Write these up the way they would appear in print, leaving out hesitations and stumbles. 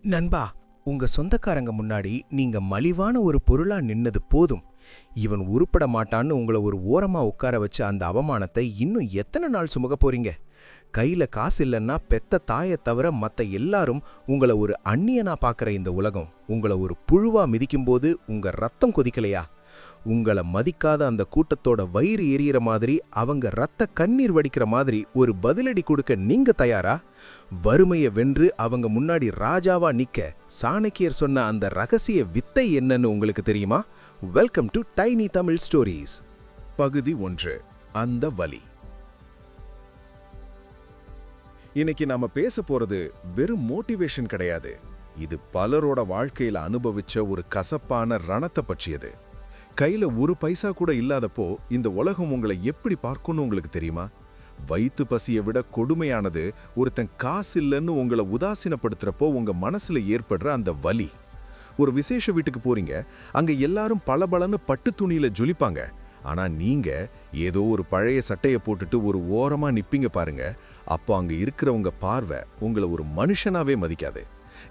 நண்பா, உங்க சொந்தக்காரங்க முன்னாடி நீங்க மலிவான ஒரு பொருளா நின்னது போதும். இவன் உருப்பட மாட்டான்னு உங்கள ஒரு ஓரமா உட்கார வச்ச அந்த அவமானத்தை இன்னும் எத்தனை நாள் சுமக்க போறீங்க? கையில காசு இல்லைன்னா பெத்த தாயைத் தவிர மத்த எல்லாரும் உங்கள ஒரு அந்நியனா பார்க்கற இந்த உலகம் உங்கள ஒரு புழுவா மிதிக்கும்போது உங்க ரத்தம் கொதிக்கலையா? உங்கள மதிக்காத அந்த கூட்டத்தோட வயிறு எரியிற மாதிரி, அவங்க ரத்த கண்ணீர் வடிக்கிற மாதிரி ஒரு பதிலடி கொடுக்க நீங்க தயாரா? வறுமைய வென்று அவங்க முன்னாடி ராஜாவா நிக்க சாணக்கியர் சொன்ன அந்த ரகசிய வித்தை என்னன்னு உங்களுக்கு தெரியுமா? Welcome to tiny Tamil stories. பகுதி 1. அந்த வலி. இன்னைக்கு நாம பேச போறது வெறும் மோட்டிவேஷன் கிடையாது. இது பலரோட வாழ்க்கையில அனுபவிச்ச ஒரு கசப்பான ரணத்தை பற்றியது. கையில ஒரு பைசா கூட இல்லாதப்போ இந்த உலகம் உங்களை எப்படி பார்க்கும்னு உங்களுக்கு தெரியுமா? வயிற்று பசியை விட கொடுமையானது ஒருத்தன் காசு இல்லைன்னு உங்களை உதாசீனப்படுத்துறப்போ உங்க மனசுல ஏற்படுற அந்த வலி. ஒரு விசேஷ வீட்டுக்கு போறீங்க, அங்க எல்லாரும் பளபளன்னு பட்டு துணியில ஜொலிப்பாங்க. ஆனா நீங்க ஏதோ ஒரு பழைய சட்டையை போட்டுட்டு ஒரு ஓரமா நிப்பீங்க பாருங்க. அப்போ அங்க இருக்கிறவங்க பார்வை உங்களை ஒரு மனுஷனாவே மதிக்காது.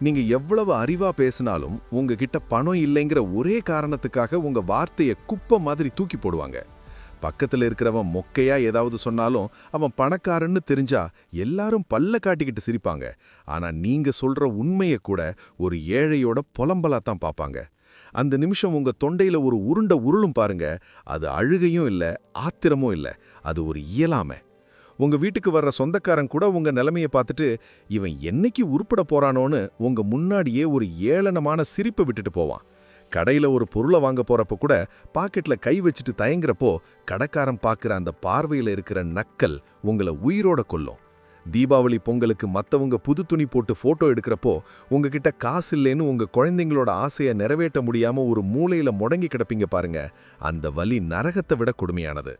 நீங்க எவ்வளவு அறிவா பேசினாலும் உங்ககிட்ட பணம் இல்லைங்கிற ஒரே காரணத்துக்காக உங்க வார்த்தையை குப்பை மாதிரி தூக்கி போடுவாங்க. பக்கத்துல இருக்கிறவன் மொக்கையா ஏதாவது சொன்னாலும் அவன் பணக்காரன்னு தெரிஞ்சா எல்லாரும் பல்ல காட்டிக்கிட்டு சிரிப்பாங்க. ஆனா நீங்க சொல்ற உண்மையை கூட ஒரு ஏழையோட புலம்பலா தான் பார்ப்பாங்க. அந்த நிமிஷம் உங்க தொண்டையில ஒரு உருண்ட உருளும் பாருங்க. அது அழுகையும் இல்ல, ஆத்திரமும் இல்ல, அது ஒரு இயலாமை. உங்க வீட்டுக்கு வர்ற சொந்தக்காரன் கூட உங்க நிலைமையை பார்த்துட்டு இவன் என்னைக்கு உருப்பட போறானோன்னு உங்க முன்னாடியே ஒரு ஏளனமான சிரிப்பை விட்டுட்டு போவான். கடையில ஒரு பொருளை வாங்க போறப்ப கூட பாக்கெட்ல கை வச்சுட்டு தயங்குறப்போ கடைக்காரன் பார்க்குற அந்த பார்வையில இருக்கிற நக்கல் உங்களை உயிரோட கொல்லும். தீபாவளி பொங்கலுக்கு மத்தவங்க புது துணி போட்டு போட்டோ எடுக்கிறப்போ உங்ககிட்ட காசு இல்லைன்னு உங்க குழந்தைங்களோட ஆசையை நிறைவேற்ற முடியாம ஒரு மூலையில முடங்கி கிடப்பீங்க பாருங்க. அந்த வலி நரகத்தை விட கொடுமையானது.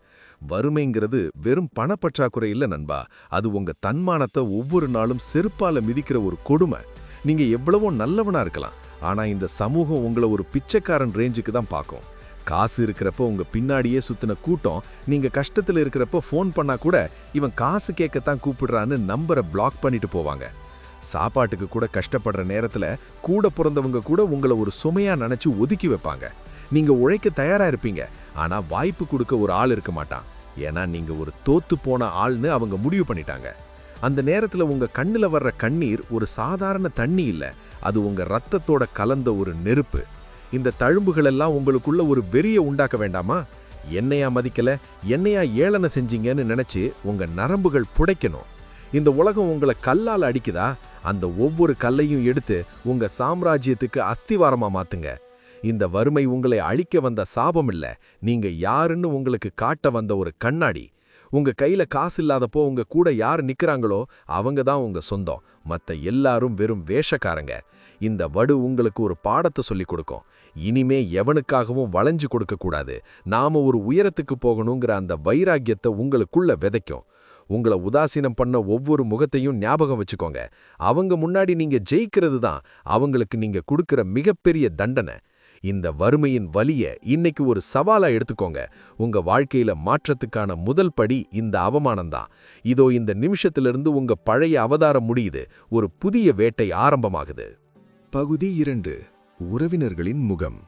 வறுமைங்கிறது வெறும் பணப்பற்றாக்குறை இல்ல நண்பா, அது உங்க தன்மானத்தை ஒவ்வொரு நாளும் செருப்பால மிதிக்கிற ஒரு கொடுமை. நீங்க எவ்வளவோ நல்லவனா இருக்கலாம், ஆனா இந்த சமூகம் உங்களை ஒரு பிச்சைக்காரன் ரேஞ்சுக்கு தான் பார்க்கும். காசு இருக்கிறப்போ உங்க பின்னாடியே சுத்தின கூட்டம் நீங்க கஷ்டத்துல இருக்கிறப்போ ஃபோன் பண்ணா கூட இவன் காசு கேட்கத்தான் கூப்பிடுறான்னு நம்பரை பிளாக் பண்ணிட்டு போவாங்க. சாப்பாட்டுக்கு கூட கஷ்டப்படுற நேரத்துல கூட பிறந்தவங்க கூட உங்களை ஒரு சுமையா நினைச்சு ஒதுக்கி வைப்பாங்க. நீங்க உழைக்க தயாரா இருப்பீங்க, ஆனா வாய்ப்பு கொடுக்க ஒரு ஆள் இருக்க மாட்டான். ஏன்னா நீங்க ஒரு தோத்து போன ஆள்னு அவங்க முடிவு பண்ணிட்டாங்க. அந்த நேரத்துல உங்க கண்ணுல வர்ற கண்ணீர் ஒரு சாதாரண தண்ணி இல்ல, அது உங்க ரத்தத்தோட கலந்த ஒரு நெருப்பு. இந்த தழும்புகளெல்லாம் உங்களுக்குள்ள ஒரு வெறிய உண்டாக்க வேண்டாமா? என்னையா மதிக்கல, என்னையா ஏளனை செஞ்சீங்கன்னு நினைச்சு உங்க நரம்புகள் புடைக்கணும். இந்த உலகம் உங்களை கல்லால் அடிக்குதா? அந்த ஒவ்வொரு கல்லையும் எடுத்து உங்க சாம்ராஜ்யத்துக்கு அஸ்திவாரமா மாத்துங்க. இந்த வறுமை உங்களை அழிக்க வந்த சாபம் இல்ல, நீங்க யாருன்னு உங்களுக்கு காட்ட வந்த ஒரு கண்ணாடி. உங்க கையில காசு இல்லாதப்போ உங்க கூட யார் நிக்கிறாங்களோ அவங்க தான் உங்க சொந்தம், மத்த எல்லாரும் வெறும் வேஷக்காரங்க. இந்த வடு உங்களுக்கு ஒரு பாடத்தை சொல்லிக் கொடுக்கும். இனிமே எவனுக்காகவும் வளைஞ்சு கொடுக்க கூடாது. நாம ஒரு உயரத்துக்கு போகணுங்கிற அந்த வைராக்கியத்தை உங்களுக்குள்ள விதைக்கும். உங்களை உதாசீனம் பண்ண ஒவ்வொரு முகத்தையும் ஞாபகம் வச்சுக்கோங்க. அவங்க முன்னாடி நீங்க ஜெயிக்கிறது தான் அவங்களுக்கு நீங்க கொடுக்கிற மிகப்பெரிய தண்டனை. இந்த வறுமையின் வலிய இன்னைக்கு ஒரு சவாலா எடுத்துக்கோங்க. உங்க வாழ்க்கையில மாற்றத்துக்கான முதல் படி இந்த அவமானம்தான். இதோ இந்த நிமிஷத்திலிருந்து உங்க பழைய அவதாரம் முடியுது. ஒரு புதிய வேட்டை ஆரம்பமாகுது. பகுதி 2. உறவினர்களின் முகம்.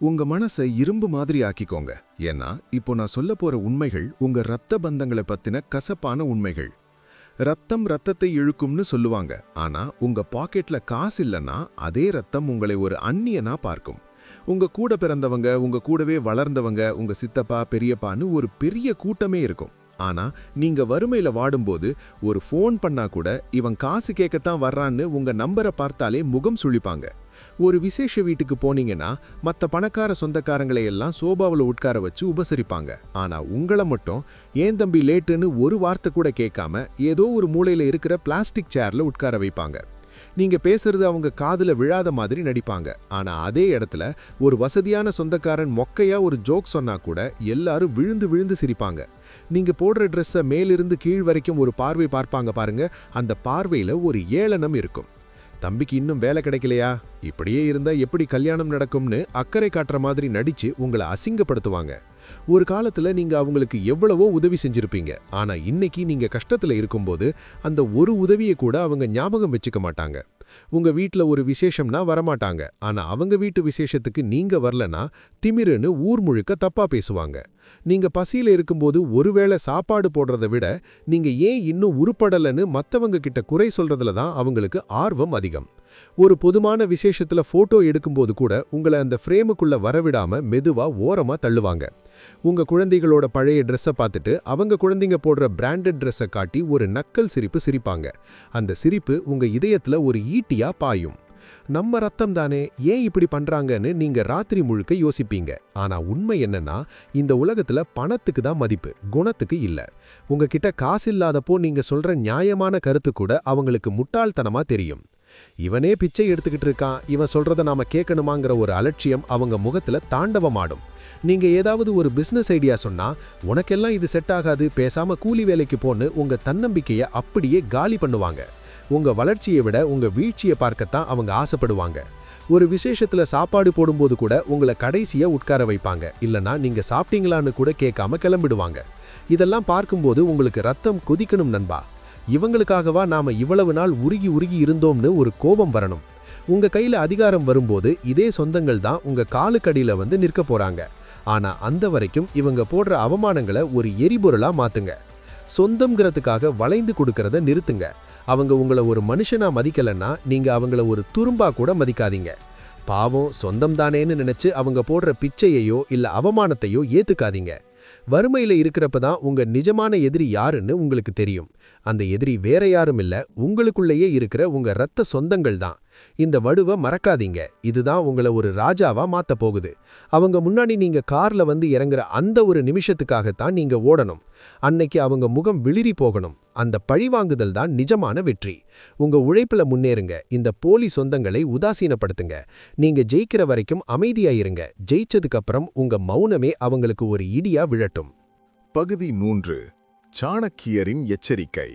உங்க மனசை இரும்பு மாதிரி ஆக்கிக்கோங்க. ஏன்னா இப்போ நான் சொல்ல போற உண்மைகள் உங்க இரத்த பந்தங்களை பத்தின கசப்பான உண்மைகள். ரத்தம் ரத்தத்தை இழுக்கும்னு சொல்லுவாங்க, ஆனா உங்க பாக்கெட்ல காசு இல்லைன்னா அதே ரத்தம் உங்களை ஒரு அந்நியனா பார்க்கும். உங்க கூட பிறந்தவங்க, உங்க கூடவே வளர்ந்தவங்க, உங்க சித்தப்பா பெரியப்பான்னு ஒரு பெரிய கூட்டமே இருக்கும். ஆனா நீங்க வறுமையில வாடும்போது ஒரு ஃபோன் பண்ணா கூட இவன் காசு கேட்கத்தான் வர்றான்னு உங்க நம்பரை பார்த்தாலே முகம் சுழிப்பாங்க. ஒரு விசேஷ வீட்டுக்கு போனீங்கன்னா மற்ற பணக்கார சொந்தக்காரங்களை எல்லாம் சோபாவில் உட்கார வச்சு உபசரிப்பாங்க. ஆனா உங்களை மட்டும் ஏன் தம்பி லேட்டுன்னு ஒரு வார்த்தை கூட கேட்காம ஏதோ ஒரு மூலையில இருக்கிற பிளாஸ்டிக் சேர்ல உட்கார வைப்பாங்க. நீங்க பேசுறது அவங்க காதுல விழாத மாதிரி நடிப்பாங்க. ஆனா அதே இடத்துல ஒரு வசதியான சொந்தக்காரன் மொக்கையா ஒரு ஜோக் சொன்னா கூட எல்லாரும் விழுந்து விழுந்து சிரிப்பாங்க. நீங்க போடுற ட்ரெஸ்ஸை மேலிருந்து கீழ் வரைக்கும் ஒரு பார்வை பார்ப்பாங்க பாருங்க. அந்த பார்வையில ஒரு ஏளனம் இருக்கும். தம்பிக்கு இன்னும் வேலை கிடைக்கலையா, இப்படியே இருந்தா எப்படி கல்யாணம் நடக்கும்னு அக்கறை காட்டுற மாதிரி நடிச்சு உங்களை அசிங்கப்படுத்துவாங்க. ஒரு காலத்துல நீங்க அவங்களுக்கு எவ்வளவோ உதவி செஞ்சிருப்பீங்க. ஆனா இன்னைக்கு நீங்க கஷ்டத்துல இருக்கும்போது அந்த ஒரு உதவியை கூட அவங்க ஞாபகம் வச்சுக்க மாட்டாங்க. உங்க வீட்ல ஒரு விசேஷம்னா வரமாட்டாங்க. ஆனா அவங்க வீட்டு விசேஷத்துக்கு நீங்க வரலனா திமிருன்னு ஊர் முழுக்க தப்பா பேசுவாங்க. நீங்க பசியில இருக்கும்போது ஒருவேளை சாப்பாடு போடுறதை விட நீங்க ஏன் இன்னும் உருப்படலன்னு மத்தவங்க கிட்ட குறை சொல்றதுல தான் அவங்களுக்கு ஆர்வம் அதிகம். ஒரு பொதுமான விசேஷத்துல போட்டோ எடுக்கும்போது கூட உங்களை அந்த ஃப்ரேமுக்குள்ள வரவிடாம மெதுவா ஓரமா தள்ளுவாங்க. உங்க குழந்தைகளோட பழைய ட்ரெஸ்ஸை பார்த்துட்டு அவங்க குழந்தைங்க போடுற பிராண்டட் ட்ரெஸ்ஸை காட்டி ஒரு நக்கல் சிரிப்பு சிரிப்பாங்க. அந்த சிரிப்பு உங்க இதயத்துல ஒரு ஈட்டியா பாயும். நம்ம ரத்தம் தானே, ஏன் இப்படி பண்றாங்கன்னு நீங்க ராத்திரி முழுக்க யோசிப்பீங்க. ஆனா உண்மை என்னன்னா, இந்த உலகத்துல பணத்துக்கு தான் மதிப்பு, குணத்துக்கு இல்ல. உங்ககிட்ட காசு இல்லாதப்போ நீங்க சொல்ற நியாயமான கருத்து கூட அவங்களுக்கு முட்டாள்தனமா தெரியும். இவனே பிச்சை எடுத்துக்கிட்டு இருக்கான், இவன் சொல்றத நாம கேட்கணுமாங்கிற ஒரு அலட்சியம் அவங்க முகத்துல தாண்டவமாடும். நீங்க ஏதாவது ஒரு பிசினஸ் ஐடியா சொன்னா, உனக்கெல்லாம் இது செட் ஆகாது, பேசாம கூலி வேலைக்கு போன்னு உங்க தன்னம்பிக்கையை அப்படியே காலி பண்ணுவாங்க. உங்க வளர்ச்சியை விட உங்க வீழ்ச்சியை பார்க்கத்தான் அவங்க ஆசைப்படுவாங்க. ஒரு விசேஷத்துல சாப்பாடு போடும்போது கூட உங்களை கடைசியா உட்கார வைப்பாங்க, இல்லனா நீங்க சாப்பிட்டீங்களான்னு கூட கேட்காம கிளம்பிடுவாங்க. இதெல்லாம் பார்க்கும்போது உங்களுக்கு ரத்தம் கொதிக்கணும் நண்பா. இவங்களுக்காகவா நாம இவ்வளவு நாள் உருகி உருகி இருந்தோம்னு ஒரு கோபம் வரணும். உங்க கையில அதிகாரம் வரும்போது இதே சொந்தங்கள் தான் உங்க காலுக்கடியில வந்து நிற்க போறாங்க. ஆனா அந்த வரைக்கும் இவங்க போடுற அவமானங்களை ஒரு எரிபொருளா மாத்துங்க. சொந்தம்ங்கிறதுக்காக வளைந்து கொடுக்கறத நிறுத்துங்க. அவங்க உங்களை ஒரு மனுஷனா மதிக்கலன்னா நீங்க அவங்கள ஒரு துரும்பா கூட மதிக்காதீங்க. பாவம் சொந்தம் தானேன்னு நினைச்சு அவங்க போடுற பிச்சையையோ இல்ல அவமானத்தையோ ஏத்துக்காதீங்க. வறுமையில இருக்கிறப்ப தான் உங்க நிஜமான எதிரி யாருன்னு உங்களுக்கு தெரியும். அந்த எதிரி வேற யாரும் இல்ல, உங்களுக்குள்ளேயே இருக்கிற உங்க இரத்த சொந்தங்கள் தான். இந்த வடுவை மறக்காதீங்க. இதுதான் உங்களை ஒரு ராஜாவா மாத்த போகுது. அவங்க முன்னாடி நீங்க கார்ல வந்து இறங்குற அந்த ஒரு நிமிஷத்துக்காகத்தான் நீங்க ஓடணும். அன்னைக்கு அவங்க முகம் விளிரி போகணும். அந்த பழிவாங்குதல் தான் நிஜமான வெற்றி. உங்க உழைப்புல முன்னேறுங்க. இந்த போலி சொந்தங்களை உதாசீனப்படுத்துங்க. நீங்க ஜெயிக்கிற வரைக்கும் அமைதியாயிருங்க. ஜெயிச்சதுக்கு அப்புறம் உங்க மௌனமே அவங்களுக்கு ஒரு இடியா விழட்டும். பகுதி 3. சாணக்கியரின் எச்சரிக்கை.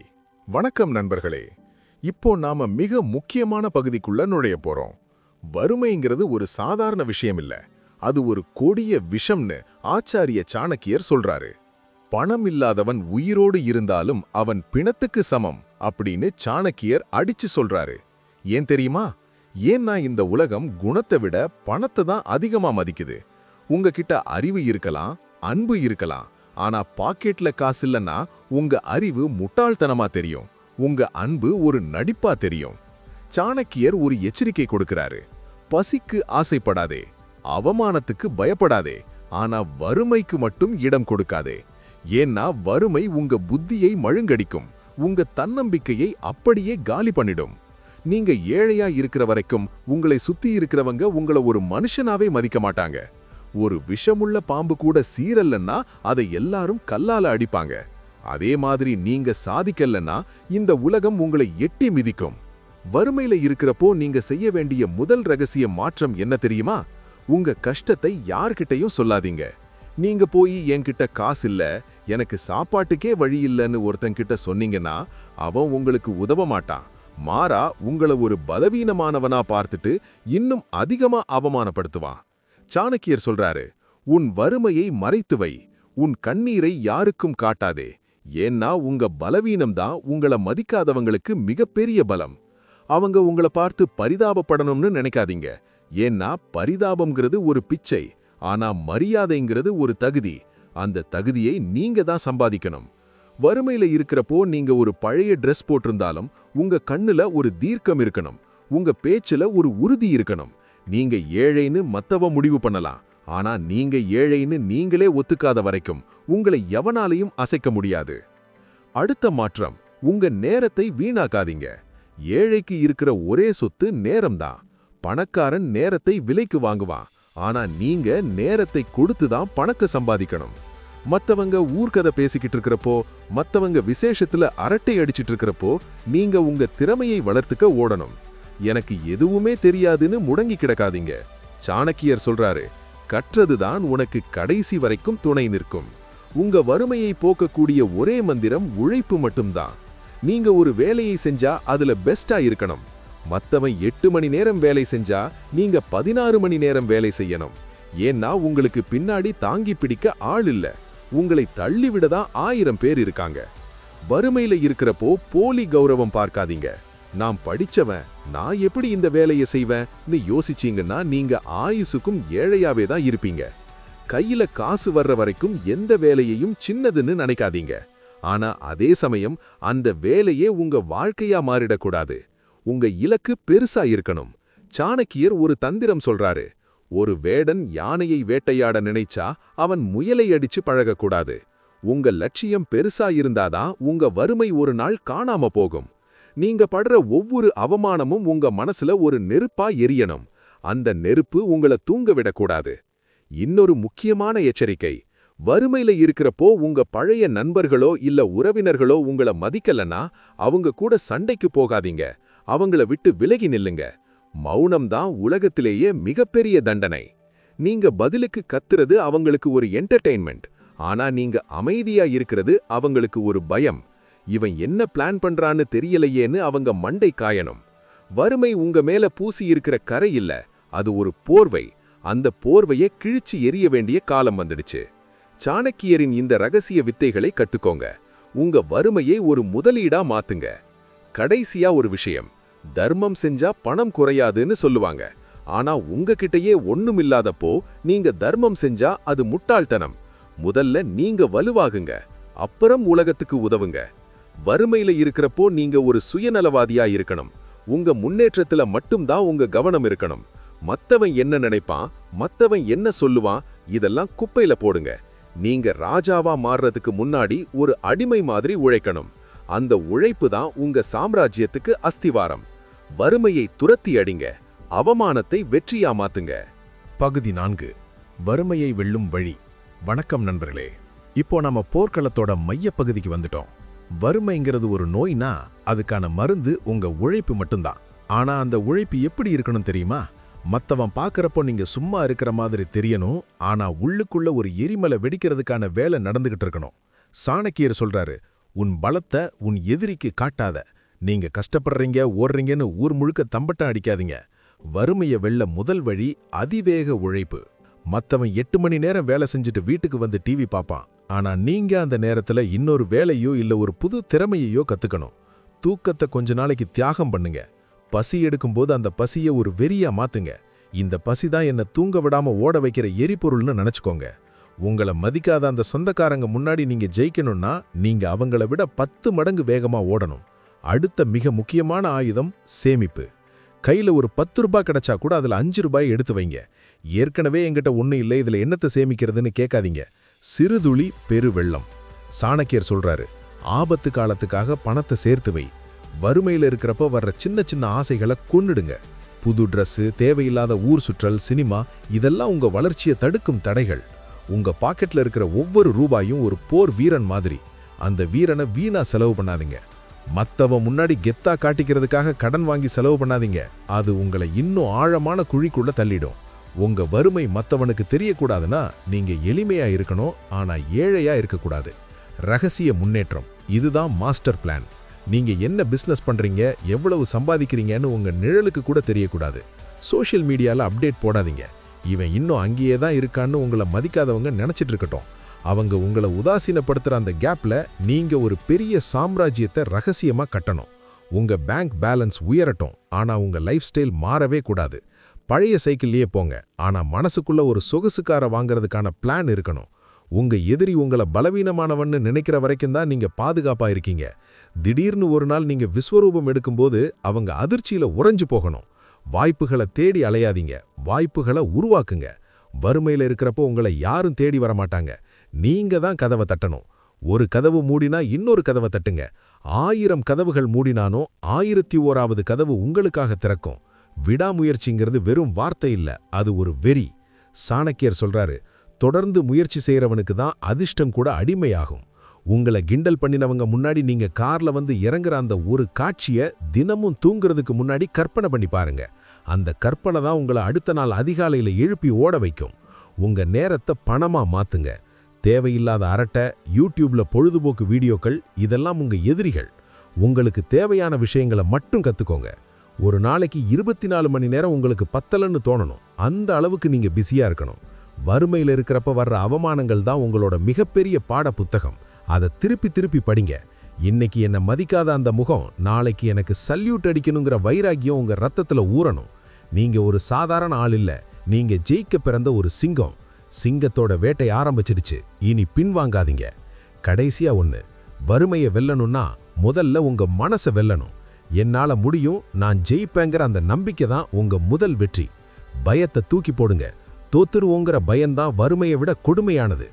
வணக்கம் நண்பர்களே. இப்போ நாம மிக முக்கியமான பகுதிக்குள்ள நுழைய போறோம். வறுமைங்கிறது ஒரு சாதாரண விஷயம் இல்ல, அது ஒரு கொடிய விஷம்னு ஆச்சாரிய சாணக்கியர் சொல்றாரு. பணம் இல்லாதவன் உயிரோடு இருந்தாலும் அவன் பிணத்துக்கு சமம் அப்படின்னு சாணக்கியர் அடிச்சு சொல்றாரு. ஏன் தெரியுமா? ஏன்னா இந்த உலகம் குணத்தை விட பணத்தை தான் அதிகமா மதிக்குது. உங்ககிட்ட அறிவு இருக்கலாம், அன்பு இருக்கலாம், ஆனா பாக்கெட்ல காசு இல்லைன்னா உங்க அறிவு முட்டாள்தனமா தெரியும், உங்க அன்பு ஒரு நடிப்பா தெரியும். சாணக்கியர் ஒரு எச்சரிக்கை கொடுக்கிறாரு. பசிக்கு ஆசைப்படாதே, அவமானத்துக்கு பயப்படாதே, ஆனா வறுமைக்கு மட்டும் இடம் கொடுக்காதே. ஏன்னா வறுமை உங்க புத்தியை மழுங்கடிக்கும், உங்க தன்னம்பிக்கையை அப்படியே காலி பண்ணிடும். நீங்க ஏழையா இருக்கிற வரைக்கும் உங்களை சுத்தி இருக்கிறவங்க உங்களை ஒரு மனுஷனாவே மதிக்க மாட்டாங்க. ஒரு விஷமுள்ள பாம்பு கூட சீரல்லன்னா அதை எல்லாரும் கல்லால அடிப்பாங்க. அதே மாதிரி நீங்க சாதிக்கலன்னா இந்த உலகம் உங்களை எட்டி மிதிக்கும். வறுமையில இருக்கிறப்போ நீங்க செய்ய வேண்டிய முதல் ரகசிய மாற்றம் என்ன தெரியுமா? உங்க கஷ்டத்தை யார்கிட்டையும் சொல்லாதீங்க. நீங்க போய் என்கிட்ட காசு இல்ல, எனக்கு சாப்பாட்டுக்கே வழி இல்லைன்னு ஒருத்தன்கிட்ட சொன்னீங்கன்னா அவன் உங்களுக்கு உதவ மாட்டான். மாறா உங்களை ஒரு பலவீனமானவனா பார்த்துட்டு இன்னும் அதிகமா அவமானப்படுத்துவான். சாணக்கியர் சொல்றாரு, உன் வறுமையை மறைத்து வை, உன் கண்ணீரை யாருக்கும் காட்டாதே. ஏன்னா உங்க பலவீனம்தான் உங்களை மதிக்காதவங்களுக்கு மிகப்பெரிய பலம். அவங்க உங்களை பார்த்து பரிதாபப்படணும்னு நினைக்காதீங்க. ஏன்னா பரிதாபம்ங்கிறது ஒரு பிச்சை, ஆனா மரியாதைங்கிறது ஒரு தகுதி. அந்த தகுதியை நீங்க தான் சம்பாதிக்கணும். வறுமையில இருக்கிறப்போ நீங்க ஒரு பழைய ட்ரெஸ் போட்டிருந்தாலும் உங்க கண்ணுல ஒரு தீர்க்கம் இருக்கணும், உங்க பேச்சுல ஒரு உறுதி இருக்கணும். நீங்க ஏழைன்னு மத்தவ முடிவு பண்ணலாம், ஆனா நீங்க ஏழைன்னு நீங்களே ஒத்துக்காத வரைக்கும் உங்களை எவனாலையும் அசைக்க முடியாது. அடுத்த மாற்றம், உங்க நேரத்தை வீணாக்காதீங்க. ஏழைக்கு இருக்கிற ஒரே சொத்து நேரம்தான். பணக்காரன் நேரத்தை விலைக்கு வாங்குவான், ஆனா நீங்க நேரத்தை கொடுத்துதான் பணத்தை சம்பாதிக்கணும். மத்தவங்க ஊர்க்கதை பேசிக்கிட்டு இருக்கிறப்போ, மத்தவங்க விசேஷத்துல அரட்டை அடிச்சிட்டு இருக்கிறப்போ நீங்க உங்க திறமையை வளர்த்துக்க ஓடணும். எனக்கு எதுவுமே தெரியாதுன்னு முடங்கி கிடக்காதீங்க. சாணக்கியர் சொல்றாரு, கற்றதுதான் உனக்கு கடைசி வரைக்கும் துணை நிற்கும். உங்க வறுமையை போக்கக்கூடிய ஒரே மந்திரம் உழைப்பு மட்டும்தான். நீங்க ஒரு வேலையை செஞ்சா அதுல பெஸ்டா இருக்கணும். மத்தவன் 8 மணி நேரம் வேலை செஞ்சா நீங்க 16 மணி நேரம் வேலை செய்யணும். ஏன்னா உங்களுக்கு பின்னாடி தாங்கி பிடிக்க ஆள் இல்ல, உங்களை தள்ளிவிடதான் 1000 பேர் இருக்காங்க. வறுமையில இருக்கிறப்போ போலி கௌரவம் பார்க்காதீங்க. நான் படிச்சவன், நான் எப்படி இந்த வேலையை செய்வேன்னு யோசிச்சீங்கன்னா நீங்க ஆயுசுக்கும் ஏழையாவே தான் இருப்பீங்க. கையில காசு வர்ற வரைக்கும் எந்த வேலையையும் சின்னதுன்னு நினைக்காதீங்க. ஆனா அதே சமயம் அந்த வேலையே உங்க வாழ்க்கையா மாறிடக்கூடாது. உங்க இலக்கு பெருசா இருக்கணும். சாணக்கியர் ஒரு தந்திரம் சொல்றாரு. ஒரு வேடன் யானையை வேட்டையாட நினைச்சா அவன் முயலை அடிச்சு பழகக்கூடாது. உங்க லட்சியம் பெருசா இருந்தாதான் உங்க வறுமை ஒரு நாள் காணாம போகும். நீங்க படுற ஒவ்வொரு அவமானமும் உங்க மனசுல ஒரு நெருப்பா எரியணும். அந்த நெருப்பு உங்கள தூங்க விடக்கூடாது. இன்னொரு முக்கியமான எச்சரிக்கை, வறுமையில இருக்கிறப்போ உங்க பழைய நண்பர்களோ இல்ல உறவினர்களோ உங்கள மதிக்கலன்னா அவங்க கூட சண்டைக்கு போகாதீங்க. அவங்கள விட்டு விலகி நில்லுங்க. மௌனம்தான் உலகத்திலேயே மிகப்பெரிய தண்டனை. நீங்க பதிலுக்கு கத்துறது அவங்களுக்கு ஒரு என்டர்டெயின்மெண்ட். ஆனா நீங்க அமைதியா இருக்கிறது அவங்களுக்கு ஒரு பயம். இவன் என்ன பிளான் பண்றான்னு தெரியலையேன்னு அவங்க மண்டை காயணும். வறுமை உங்க மேல பூசி இருக்கிற கரை இல்ல, அது ஒரு போர்வை. அந்த போர்வையை கிழிச்சு எரிய வேண்டிய காலம் வந்துடுச்சு. சாணக்கியரின் இந்த ரகசிய வித்தைகளை கத்துக்கோங்க. உங்க வறுமையை ஒரு முதலீடா மாத்துங்க. கடைசியா ஒரு விஷயம், தர்மம் செஞ்சா பணம் குறையாதுன்னு சொல்லுவாங்க. ஆனா உங்ககிட்டயே ஒண்ணுமில்லாதப்போ நீங்க தர்மம் செஞ்சா அது முட்டாள்தனம். முதல்ல நீங்க வலுவாகுங்க, அப்புறம் உலகத்துக்கு உதவுங்க. வறுமையில இருக்கிறப்போ நீங்க ஒரு சுயநலவாதியா இருக்கணும். உங்க முன்னேற்றத்துல மட்டும்தான் உங்க கவனம் இருக்கணும். மத்தவன் என்ன நினைப்பான், மத்தவன் என்ன சொல்லுவான், இதெல்லாம் குப்பையில போடுங்க. நீங்க ராஜாவா மாறுறதுக்கு முன்னாடி ஒரு அடிமை மாதிரி உழைக்கணும். அந்த உழைப்பு தான் உங்க சாம்ராஜ்யத்துக்கு அஸ்திவாரம். வறுமையை துரத்தி அடிங்க, அவமானத்தை வெற்றியா மாத்துங்க. பகுதி 4. வறுமையை வெல்லும் வழி. வணக்கம் நண்பர்களே. இப்போ நம்ம போர்க்களத்தோட மைய பகுதிக்கு வந்துட்டோம். வறுமைங்கிறது ஒரு நோய்னா அதுக்கான மருந்து உங்க உழைப்பு மட்டும்தான். ஆனா அந்த உழைப்பு எப்படி இருக்கணும் தெரியுமா? மத்தவன் பார்க்கறப்போ நீங்க சும்மா இருக்கிற மாதிரி தெரியணும். ஆனா உள்ளுக்குள்ள ஒரு எரிமலை வெடிக்கிறதுக்கான வேலை நடந்துகிட்டு இருக்கணும். சாணக்கியர் சொல்றாரு, உன் பலத்தை உன் எதிரிக்கு காட்டாத. நீங்க கஷ்டப்படுறீங்க ஓடுறீங்கன்னு ஊர் முழுக்க தம்பட்டம் அடிக்காதீங்க. வறுமையை வெல்ல முதல் வழி அதிவேக உழைப்பு. மத்தவன் 8 மணி நேரம் வேலை செஞ்சுட்டு வீட்டுக்கு வந்து டிவி பார்ப்பான். ஆனா நீங்க அந்த நேரத்துல இன்னொரு வேலையோ இல்ல ஒரு புது திறமையையோ கத்துக்கணும். தூக்கத்தை கொஞ்ச நாளைக்கு தியாகம் பண்ணுங்க. பசி எடுக்கும்போது அந்த பசியை ஒரு வெறியா மாத்துங்க. இந்த பசிதான் என்ன தூங்க விடாம ஓட வைக்கிற எரிபொருள்னு நினைச்சுக்கோங்க. உங்களை மதிக்காத அந்த சொந்தக்காரங்க முன்னாடி நீங்க ஜெயிக்கணும்னா நீங்க அவங்கள விட 10 மடங்கு வேகமா ஓடணும். அடுத்த மிக முக்கியமான ஆயுதம் சேமிப்பு. கையில ஒரு 10 ரூபாய் கிடைச்சா கூட அதுல 5 ரூபாய் எடுத்து வைங்க. ஏற்கனவே என்கிட்ட ஒன்னும் இல்லை, இதுல என்னத்தை சேமிக்கிறதுன்னு கேட்காதீங்க. சிறுதுளி பெருவெள்ளம். சாணக்கியர் சொல்றாரு, ஆபத்து காலத்துக்காக பணத்தை சேர்த்து வை. வறுமையில இருக்கிறப்ப வர்ற சின்ன சின்ன ஆசைகளை கொன்னுடுங்க. புது ட்ரெஸ், தேவையில்லாத ஊர் சுற்றல், சினிமா, இதெல்லாம் உங்க வளர்ச்சியை தடுக்கும் தடைகள். உங்க பாக்கெட்ல இருக்கிற ஒவ்வொரு ரூபாயும் ஒரு போர் வீரன் மாதிரி. அந்த வீரனை வீணா செலவு பண்ணாதீங்க. மத்தவ முன்னாடி கெத்தா காட்டிக்கிறதுக்காக கடன் வாங்கி செலவு பண்ணாதீங்க. அது உங்களை இன்னும் ஆழமான குழிக்குள்ள தள்ளிடும். உங்க வறுமை மத்தவனுக்கு தெரியக்கூடாதுன்னா நீங்க எளிமையா இருக்கணும், ஆனா ஏழையா இருக்கக்கூடாது. ரகசிய முன்னேற்றம், இதுதான் மாஸ்டர் பிளான். நீங்க என்ன பிசினஸ் பண்றீங்க, எவ்வளவு சம்பாதிக்கிறீங்கன்னு உங்க நிழலுக்கு கூட தெரியக்கூடாது. சோஷியல் மீடியால அப்டேட் போடாதீங்க. இவன் இன்னும் அங்கேயே தான் இருக்கான்னு உங்களை மதிக்காதவங்க நினைச்சிட்டு இருக்கட்டும். அவங்க உங்களை உதாசீனப்படுத்துற அந்த கேப்ல நீங்க ஒரு பெரிய சாம்ராஜ்யத்தை ரகசியமா கட்டணும். உங்க பேங்க் பேலன்ஸ் உயரட்டும், ஆனா உங்க லைஃப் ஸ்டைல் மாறவே கூடாது. பழைய சைக்கிள்லயே போங்க, ஆனா மனசுக்குள்ள ஒரு சொகுசுக்கார வாங்குறதுக்கான பிளான் இருக்கணும். உங்க எதிரி உங்களை பலவீனமானவன்னு நினைக்கிற வரைக்கும் தான் நீங்க பாதுகாப்பா இருக்கீங்க. திடீர்னு ஒரு நாள் நீங்க விஸ்வரூபம் எடுக்கும்போது அவங்க அதிர்ச்சியில உறைஞ்சு போகணும். வாய்ப்புகளை தேடி அலையாதீங்க, வாய்ப்புகளை உருவாக்குங்க. வறுமையில இருக்கிறப்போ உங்களை யாரும் தேடி வரமாட்டாங்க. நீங்க தான் கதவை தட்டணும். ஒரு கதவு மூடினா இன்னொரு கதவை தட்டுங்க. 1000 கதவுகள் மூடினானோ 1001வது கதவு உங்களுக்காக திறக்கும். விடாமுயற்சிங்கிறது வெறும் வார்த்தை இல்ல, அது ஒரு வெறி. சாணக்கியர் சொல்றாரு, தொடர்ந்து முயற்சி செய்யறவனுக்கு தான் அதிர்ஷ்டம் கூட அடிமையாகும். உங்களை கிண்டல் பண்ணினவங்க முன்னாடி நீங்க கார்ல வந்து இறங்குற அந்த ஒரு காட்சியை தினமும் தூங்குறதுக்கு முன்னாடி கற்பனை பண்ணி பாருங்க. அந்த கற்பனை தான் உங்களை அடுத்த நாள் அதிகாலையில எழுப்பி ஓட வைக்கும். உங்க நேரத்தை பணமா மாத்துங்க. தேவையில்லாத அரட்டை, யூடியூப்ல பொழுதுபோக்கு வீடியோக்கள், இதெல்லாம் உங்க எதிரிகள். உங்களுக்கு தேவையான விஷயங்களை மட்டும் கத்துக்கோங்க. ஒரு நாளைக்கு 24 மணி நேரம் உங்களுக்கு பத்தலன்னு தோணணும். அந்த அளவுக்கு நீங்க பிஸியா இருக்கணும். வறுமையில இருக்கிறப்ப வர்ற அவமானங்கள் தான் உங்களோட மிகப்பெரிய பாட புத்தகம். அதை திருப்பி திருப்பி படிங்க. இன்னைக்கு என்ன மதிக்காத அந்த முகம் நாளைக்கு எனக்கு சல்யூட் அடிக்கணுங்கிற வைராக்கியம் உங்க ரத்தத்துல ஊறணும். நீங்க ஒரு சாதாரண ஆள் இல்ல, நீங்க ஜெயிக்க பிறந்த ஒரு சிங்கம். சிங்கத்தோட வேட்டை ஆரம்பிச்சிடுச்சு, இனி பின்வாங்காதீங்க. கடைசியா ஒண்ணு, வறுமையை வெல்லணும்னா முதல்ல உங்க மனசை வெல்லணும். என்னால முடியும், நான் ஜெயிப்பேங்கிற அந்த நம்பிக்கை தான் உங்க முதல் வெற்றி. பயத்தை தூக்கி போடுங்க. தோத்துருவோங்கிற பயம்தான் வறுமையை விட கொடுமையானது.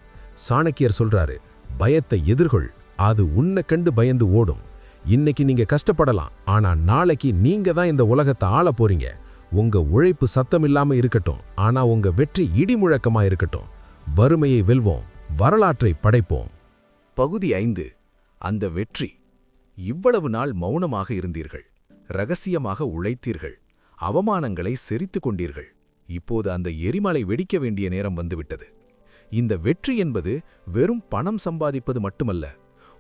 சாணக்கியர் சொல்றாரு, பயத்தை எதிர்கொள், அது உன்னை கண்டு பயந்து ஓடும். இன்னைக்கு நீங்க கஷ்டப்படலாம், ஆனா நாளைக்கு நீங்க தான் இந்த உலகத்தை ஆள போறீங்க. உங்க உழைப்பு சத்தமில்லாம இருக்கட்டும், ஆனா உங்க வெற்றி இடிமுழக்கமா இருக்கட்டும். வறுமையை வெல்வோம், வரலாற்றை படைப்போம். பகுதி 5. அந்த வெற்றி. இவ்வளவு நாள் மௌனமாக இருந்தீர்கள், ரகசியமாக உழைத்தீர்கள், அவமானங்களை செறித்து கொண்டீர்கள். இப்போது அந்த எரிமலை வெடிக்க வேண்டிய நேரம் வந்துவிட்டது. இந்த வெற்றி என்பது வெறும் பணம் சம்பாதிப்பது மட்டுமல்ல,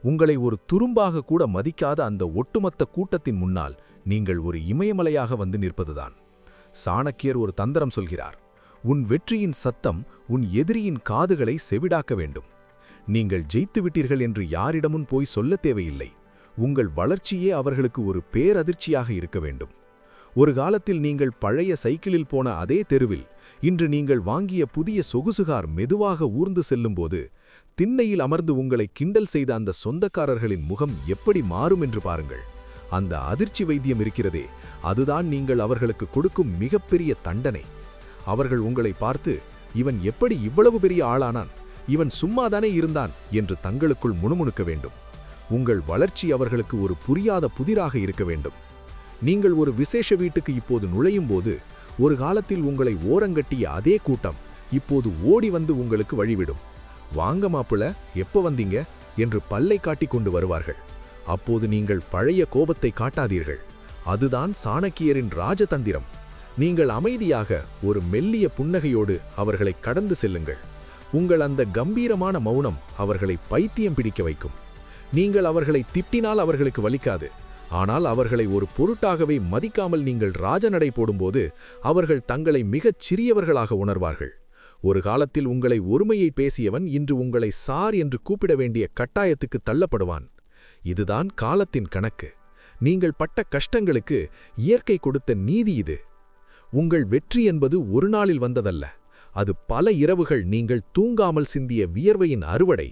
உங்களை ஒரு துரும்பாக கூட மதிக்காத அந்த ஒட்டுமொத்த கூட்டத்தின் முன்னால் நீங்கள் ஒரு இமயமலையாக வந்து நிற்பதுதான். சாணக்கியர் ஒரு தந்திரம் சொல்கிறார். உன் வெற்றியின் சத்தம் உன் எதிரியின் காதுகளை செவிடாக்க வேண்டும். நீங்கள் ஜெயித்துவிட்டீர்கள் என்று யாரிடமும் போய் சொல்ல தேவையில்லை. உங்கள் வளர்ச்சியே அவர்களுக்கு ஒரு பேரதிர்ச்சியாக இருக்க வேண்டும். ஒரு காலத்தில் நீங்கள் பழைய சைக்கிளில் போன அதே தெருவில் இன்று நீங்கள் வாங்கிய புதிய சொகுசுகார் மெதுவாக ஊர்ந்து செல்லும்போது திண்ணையில் அமர்ந்து உங்களை கிண்டல் செய்த அந்த சொந்தக்காரர்களின் முகம் எப்படி மாறும் என்று பாருங்கள். அந்த அதிர்ச்சி வைத்தியம் இருக்கிறதே, அதுதான் நீங்கள் அவர்களுக்கு கொடுக்கும் மிகப்பெரிய தண்டனை. அவர்கள் உங்களை பார்த்து, இவன் எப்படி இவ்வளவு பெரிய ஆளானான், இவன் சும்மாதானே இருந்தான் என்று தங்களுக்குள் முணுமுணுக்க வேண்டும். உங்கள் வளர்ச்சி அவர்களுக்கு ஒரு புரியாத புதிராக இருக்க வேண்டும். நீங்கள் ஒரு விசேஷ வீட்டுக்கு இப்போது நுழையும்போது ஒரு காலத்தில் உங்களை ஓரங்கட்டிய அதே கூட்டம் இப்போது ஓடி வந்து உங்களுக்கு வழிவிடும். வாங்க மாப்பிள, எப்ப வந்தீங்க என்று பல்லை காட்டிக் கொண்டு வருவார்கள். அப்போது நீங்கள் பழைய கோபத்தை காட்டாதீர்கள். அதுதான் சாணக்கியரின் ராஜதந்திரம். நீங்கள் அமைதியாக ஒரு மெல்லிய புன்னகையோடு அவர்களை கடந்து செல்லுங்கள். உங்கள் அந்த கம்பீரமான மௌனம் அவர்களை பைத்தியம் பிடிக்க வைக்கும். நீங்கள் அவர்களை திட்டினால் அவர்களுக்கு வலிக்காது. ஆனால் அவர்களை ஒரு பொருட்டாகவே மதிக்காமல் நீங்கள் ராஜநடை போடும்போது அவர்கள் தங்களை மிகச் சிறியவர்களாக உணர்வார்கள். ஒரு காலத்தில் உங்களை ஒருமையை பேசியவன் இன்று உங்களை சார் என்று கூப்பிட வேண்டிய கட்டாயத்துக்கு தள்ளப்படுவான். இதுதான் காலத்தின் கணக்கு. நீங்கள் பட்ட கஷ்டங்களுக்கு இயற்கை கொடுத்த நீதி இது. உங்கள் வெற்றி என்பது ஒரு நாளில் வந்ததல்ல, அது பல இரவுகள் நீங்கள் தூங்காமல் சிந்திய வியர்வையின் அறுவடை.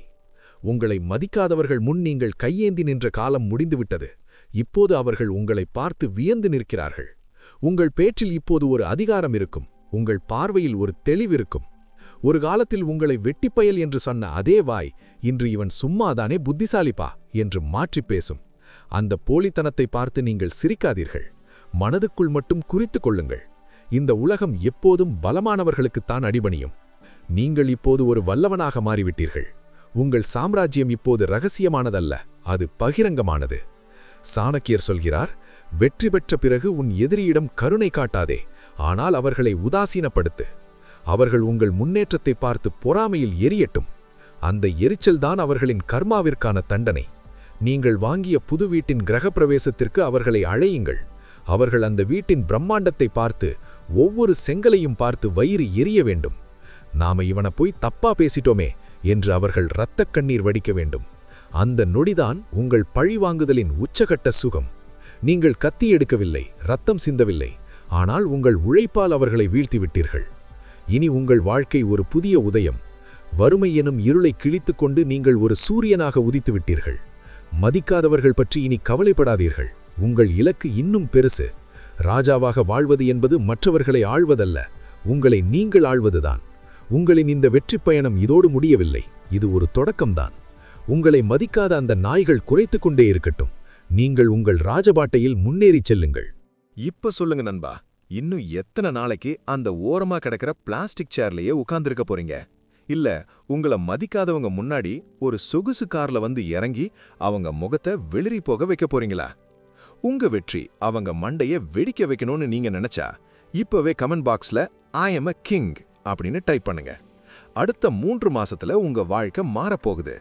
உங்களை மதிக்காதவர்கள் முன் நீங்கள் கையேந்தி நின்ற காலம் முடிந்துவிட்டது. இப்போது அவர்கள் உங்களை பார்த்து வியந்து நிற்கிறார்கள். உங்கள் பேச்சில் இப்போது ஒரு அதிகாரம் இருக்கும், உங்கள் பார்வையில் ஒரு தெளிவிருக்கும். ஒரு காலத்தில் உங்களை வெட்டிப்பயல் என்று சொன்ன அதே வாய் இன்று இவன் சும்மாதானே புத்திசாலிப்பா என்று மாற்றிப் பேசும். அந்த போலித்தனத்தை பார்த்து நீங்கள் சிரிக்காதீர்கள், மனதுக்குள் மட்டும் குறித்துக் கொள்ளுங்கள். இந்த உலகம் எப்போதும் பலமானவர்களுக்குத்தான் அடிபணியும். நீங்கள் இப்போது ஒரு வல்லவனாக மாறிவிட்டீர்கள். உங்கள் சாம்ராஜ்யம் இப்போது ரகசியமானதல்ல, அது பகிரங்கமானது. சாணக்கியர் சொல்கிறார், வெற்றி பெற்ற பிறகு உன் எதிரியிடம் கருணை காட்டாதே, ஆனால் அவர்களை உதாசீனப்படுத்து. அவர்கள் உங்கள் முன்னேற்றத்தை பார்த்து பொறாமையில் எரியட்டும். அந்த எரிச்சல்தான் அவர்களின் கர்மாவிற்கான தண்டனை. நீங்கள் வாங்கிய புது வீட்டின் கிரகப்பிரவேசத்திற்கு அவர்களை அழையுங்கள். அவர்கள் அந்த வீட்டின் பிரம்மாண்டத்தை பார்த்து, ஒவ்வொரு செங்கலையும் பார்த்து வயிறு எரிய வேண்டும். நாம இவனை போய் தப்பா பேசிட்டோமே என்று அவர்கள் இரத்தக் கண்ணீர் வடிக்க வேண்டும். அந்த நொடிதான் உங்கள் பழிவாங்குதலின் உச்சகட்ட சுகம். நீங்கள் கத்தி எடுக்கவில்லை, ரத்தம் சிந்தவில்லை, ஆனால் உங்கள் உழைப்பால் அவர்களை வீழ்த்திவிட்டீர்கள். இனி உங்கள் வாழ்க்கை ஒரு புதிய உதயம். வறுமை எனும் இருளை கிழித்துக்கொண்டு நீங்கள் ஒரு சூரியனாக உதித்துவிட்டீர்கள். மதிக்காதவர்கள் பற்றி இனி கவலைப்படாதீர்கள். உங்கள் இலக்கு இன்னும் பெருசு. ராஜாவாக வாழ்வது என்பது மற்றவர்களை ஆள்வதல்ல, உங்களை நீங்கள் ஆள்வதுதான். உங்களின் இந்த வெற்றி பயணம் இதோடு முடியவில்லை, இது ஒரு தொடக்கம்தான். உங்களை மதிக்காத அந்த நாய்கள் குறைத்து கொண்டே இருக்கட்டும். நீங்கள் உங்கள் ராஜபாட்டையில் முன்னேறிச் செல்லுங்கள். இப்ப சொல்லுங்க நண்பா, இன்னும் எத்தனை நாளைக்கு அந்த ஓரமா கிடக்கிற பிளாஸ்டிக் சேர்லயே உட்கார்ந்திருக்க போறீங்க? இல்ல உங்களை மதிக்காதவங்க முன்னாடி ஒரு சொகுசு கார்ல வந்து இறங்கி அவங்க முகத்தை வெளிரி போக வைக்க போறீங்களா? உங்க வெற்றி அவங்க மண்டைய வெடிக்க வைக்கணும்னு நீங்க நினைச்சா இப்பவே கமெண்ட் பாக்ஸ்ல ஐ எம் a கிங் அப்படின்னு டைப் பண்ணுங்க. அடுத்த 3 மாசத்துல உங்க வாழ்க்கை மாறப்போகுது.